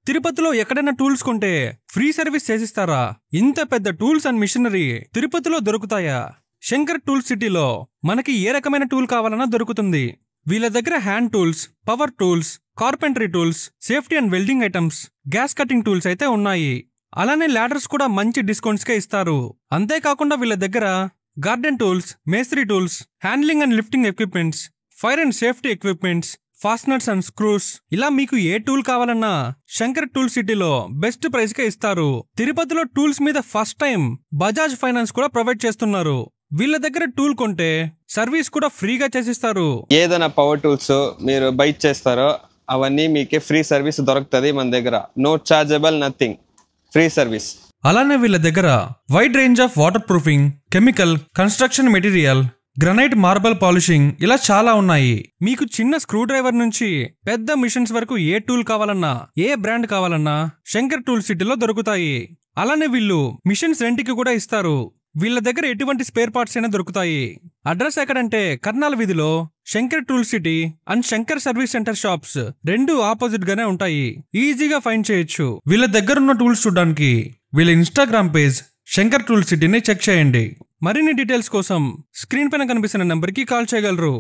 తిరుపతిలో ఎక్కడైనా టూల్స్ కొంటే ఫ్రీ సర్వీస్ చేసిస్తారా? ఇంత పెద్ద టూల్స్ అండ్ మిషనరీ తిరుపతిలో దొరుకుతాయా? శంకర్ టూల్స్ సిటీలో మనకి ఏ రకమైన టూల్ కావాలన్నా దొరుకుతుంది. వీళ్ళ దగ్గర hand tools, power tools, carpentry tools, safety and welding items, gas cutting tools అయితే ఉన్నాయి. అలానే లాడర్స్ కూడా మంచి డిస్కౌంట్స్కే ఇస్తారు. అంతేకాకుండా వీళ్ళ దగ్గర గార్డెన్ టూల్స్, మేస్త్రీ tools, handling and lifting equipments, fire and safety equipments, fasteners and screws, ఇలా మీకు ఏ టూల్ కావాలన్నా శంకర్ టూల్ సిటీలో బెస్ట్ ప్రైస్ కే ఇస్తారు. తిరుపతిలో టూల్స్ మీద ఫస్ట్ టైం బజాజ్ ఫైనాన్స్ కూడా ప్రొవైడ్ చేస్తున్నారు. వీళ్ళ దగ్గర టూల్ కొంటే సర్వీస్ కూడా ఫ్రీగా చేసిస్తారు. ఏదైనా పవర్ టూల్స్ మీరు బై చేస్తారో అవన్నీ మీకే ఫ్రీ సర్వీస్ దొరుకుతుంది మన దగ్గర. No chargeable, nothing, free service. అలానే వీళ్ళ దగ్గర wide range of water proofing, chemical, construction material, granite, marble polishing, ఇలా చాలా ఉన్నాయి. మీకు చిన్న స్క్రూ డ్రైవర్ నుంచి పెద్ద మిషన్స్ వరకు ఏ టూల్ కావాలన్నా, ఏ బ్రాండ్ కావాలన్నా శంకర్ టూల్ సిటీలో దొరుకుతాయి. అలానే వీళ్ళు మిషన్స్ రెంట్కి కూడా ఇస్తారు. వీళ్ళ దగ్గర ఎటువంటి స్పేర్ పార్ట్స్ అయినా దొరుకుతాయి. అడ్రస్ ఎక్కడంటే కర్నాల్ వీధిలో Shankar tool city and Shankar service centre shops రెండు ఆపోజిట్ గానే ఉంటాయి. ఈజీగా ఫైండ్ చేయొచ్చు. వీళ్ళ దగ్గర ఉన్న టూల్స్ చూడడానికి వీళ్ళ ఇన్స్టాగ్రామ్ పేజ్ శంకర్ టూల్ సిటీని చెక్ చేయండి. మరిన్ని డీటెయిల్స్ కోసం స్క్రీన్ పైన కనిపిస్తున్న నంబర్కి కాల్ చేయగలరు.